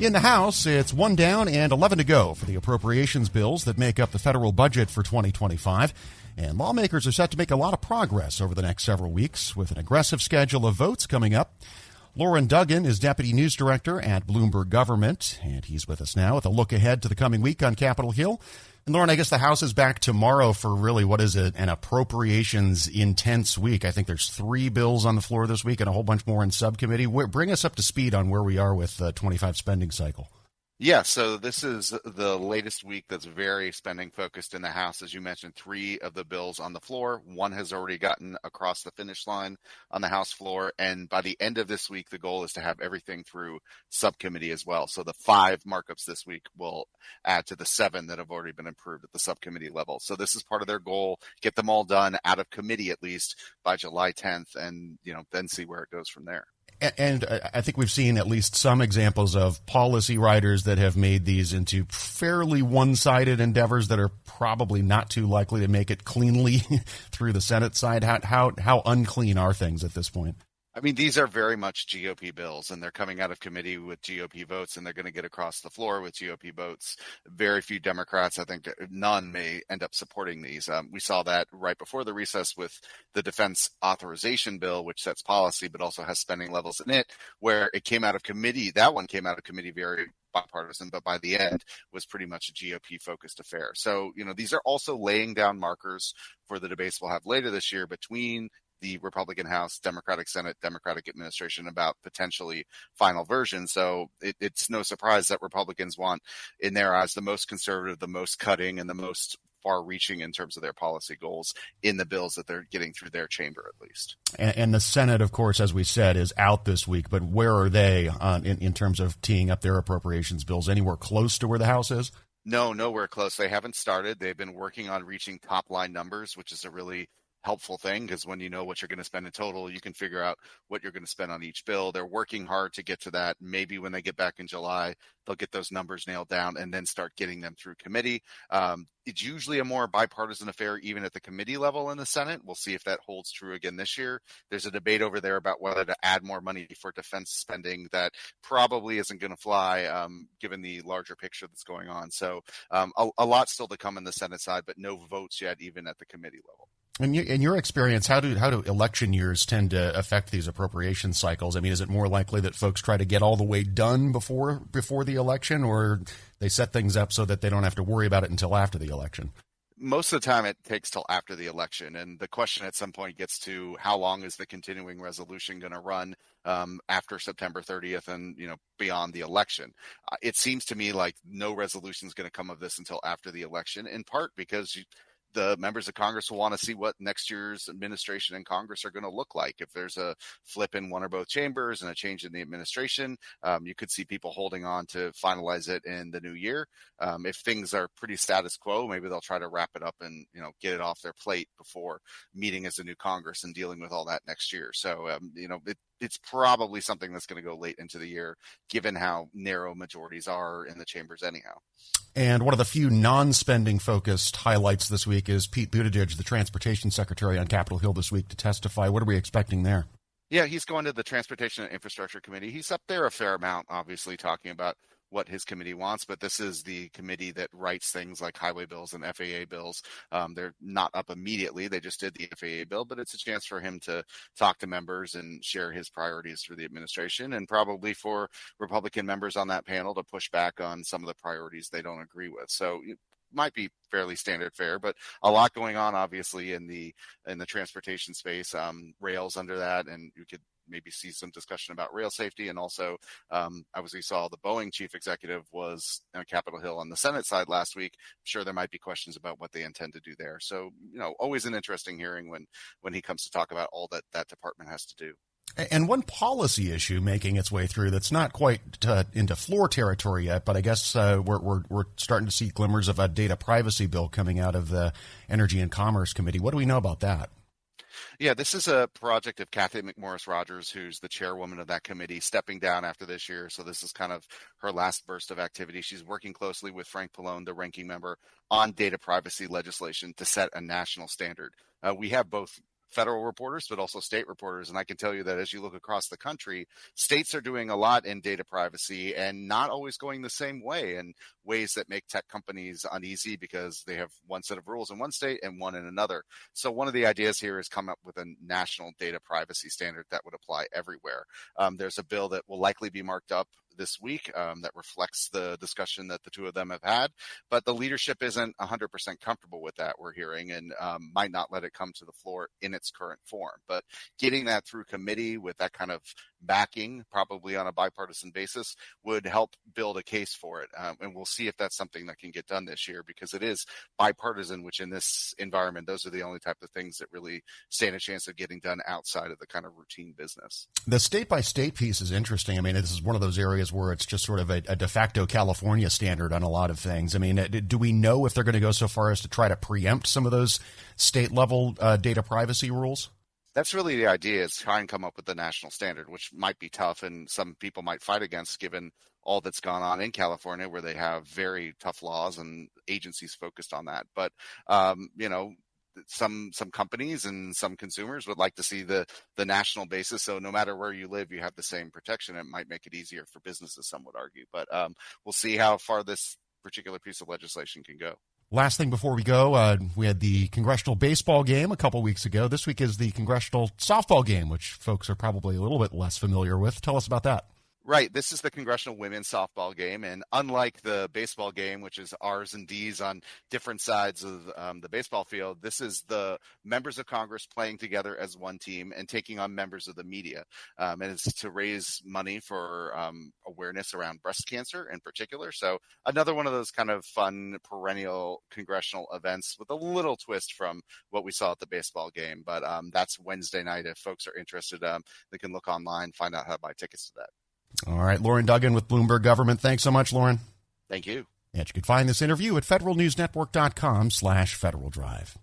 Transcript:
In the House, it's 1 down and 11 to go for the appropriations bills that make up the federal budget for 2025. And lawmakers are set to make a lot of progress over the next several weeks with an aggressive schedule of votes coming up. Loren Duggan is Deputy News Director at Bloomberg Government, and he's with us now with a look ahead to the coming week on Capitol Hill. And Loren, I guess the House is back tomorrow for really what is an appropriations intense week. I think there's 3 bills on the floor this week and a whole bunch more in subcommittee. Bring us up to speed on where we are with the 25 spending cycle. Yeah, so this is the latest week that's very spending focused in the House. As you mentioned, 3 of the bills on the floor. 1 has already gotten across the finish line on the House floor. And by the end of this week, the goal is to have everything through subcommittee as well. So the 5 markups this week will add to the 7 that have already been approved at the subcommittee level. So this is part of their goal, get them all done out of committee at least by July 10th and, then see where it goes from there. And I think we've seen at least some examples of policy writers that have made these into fairly one-sided endeavors that are probably not too likely to make it cleanly through the Senate side. How unclean are things at this point? I mean, these are very much GOP bills, and they're coming out of committee with GOP votes, and they're going to get across the floor with GOP votes. Very few Democrats, I think none, may end up supporting these. We saw that right before the recess with the defense authorization bill, which sets policy but also has spending levels in it, where it came out of committee. That one came out of committee very bipartisan, but by the end was pretty much a GOP-focused affair. So, these are also laying down markers for the debates we'll have later this year between the Republican House, Democratic Senate, Democratic administration about potentially final version. So it's no surprise that Republicans want, in their eyes, the most conservative, the most cutting, and the most far-reaching in terms of their policy goals in the bills that they're getting through their chamber, at least. And the Senate, of course, as we said, is out this week. But where are they in terms of teeing up their appropriations bills? Anywhere close to where the House is? No, nowhere close. They haven't started. They've been working on reaching top-line numbers, which is a really helpful thing, because when you know what you're going to spend in total, you can figure out what you're going to spend on each bill. They're working hard to get to that. Maybe when they get back in July, they'll get those numbers nailed down and then start getting them through committee. It's usually a more bipartisan affair, even at the committee level in the Senate. We'll see if that holds true again this year. There's a debate over there about whether to add more money for defense spending that probably isn't going to fly, given the larger picture that's going on. So a lot still to come in the Senate side, but no votes yet, even at the committee level. In your experience, how do election years tend to affect these appropriation cycles? I mean, is it more likely that folks try to get all the way done before the election, or they set things up so that they don't have to worry about it until after the election? Most of the time it takes till after the election. And the question at some point gets to how long is the continuing resolution going to run after September 30th and, beyond the election. It seems to me like no resolution is going to come of this until after the election, in part because the members of Congress will want to see what next year's administration and Congress are going to look like. If there's a flip in one or both chambers and a change in the administration, you could see people holding on to finalize it in the new year. If things are pretty status quo, maybe they'll try to wrap it up and, get it off their plate before meeting as a new Congress and dealing with all that next year. So, it's probably something that's going to go late into the year, given how narrow majorities are in the chambers anyhow. And one of the few non-spending focused highlights this week is Pete Buttigieg, the transportation secretary, on Capitol Hill this week to testify. What are we expecting there? Yeah, he's going to the Transportation and Infrastructure Committee. He's up there a fair amount, obviously, talking about what his committee wants, but this is the committee that writes things like highway bills and FAA bills. They're not up immediately. They just did the FAA bill, but it's a chance for him to talk to members and share his priorities for the administration, and probably for Republican members on that panel to push back on some of the priorities they don't agree with. So it might be fairly standard fare, but a lot going on, obviously, in the transportation space, rails under that, and you could maybe see some discussion about rail safety. And also, obviously saw the Boeing chief executive was on Capitol Hill on the Senate side last week. I'm sure there might be questions about what they intend to do there. So, always an interesting hearing when he comes to talk about all that department has to do. And one policy issue making its way through that's not quite into floor territory yet, but I guess we're starting to see glimmers of a data privacy bill coming out of the Energy and Commerce Committee. What do we know about that? Yeah, this is a project of Kathy McMorris Rogers, who's the chairwoman of that committee, stepping down after this year. So this is kind of her last burst of activity. She's working closely with Frank Pallone, the ranking member, on data privacy legislation to set a national standard. We have both federal reporters, but also state reporters. And I can tell you that as you look across the country, states are doing a lot in data privacy and not always going the same way, in ways that make tech companies uneasy because they have one set of rules in one state and one in another. So one of the ideas here is come up with a national data privacy standard that would apply everywhere. There's a bill that will likely be marked up this week that reflects the discussion that the two of them have had, but the leadership isn't 100% comfortable with that, we're hearing, and might not let it come to the floor in its current form. But getting that through committee with that kind of backing, probably on a bipartisan basis, would help build a case for it. And we'll see if that's something that can get done this year, because it is bipartisan, which in this environment, those are the only type of things that really stand a chance of getting done outside of the kind of routine business. The state-by-state piece is interesting. I mean, this is one of those areas where it's just sort of a de facto California standard on a lot of things. I mean, do we know if they're going to go so far as to try to preempt some of those state-level data privacy rules? That's really the idea, is try and come up with the national standard, which might be tough and some people might fight against, given all that's gone on in California, where they have very tough laws and agencies focused on that. But, some companies and some consumers would like to see the national basis. So no matter where you live, you have the same protection. It might make it easier for businesses, some would argue. But we'll see how far this particular piece of legislation can go. Last thing before we go, we had the congressional baseball game a couple weeks ago. This week is the congressional softball game, which folks are probably a little bit less familiar with. Tell us about that. Right. This is the congressional women's softball game. And unlike the baseball game, which is R's and D's on different sides of the baseball field, this is the members of Congress playing together as one team and taking on members of the media. And it's to raise money for awareness around breast cancer in particular. So another one of those kind of fun perennial congressional events with a little twist from what we saw at the baseball game. But that's Wednesday night. If folks are interested, they can look online, find out how to buy tickets to that. All right, Loren Duggan with Bloomberg Government. Thanks so much, Loren. Thank you. And you can find this interview at federalnewsnetwork.com/Federal Drive.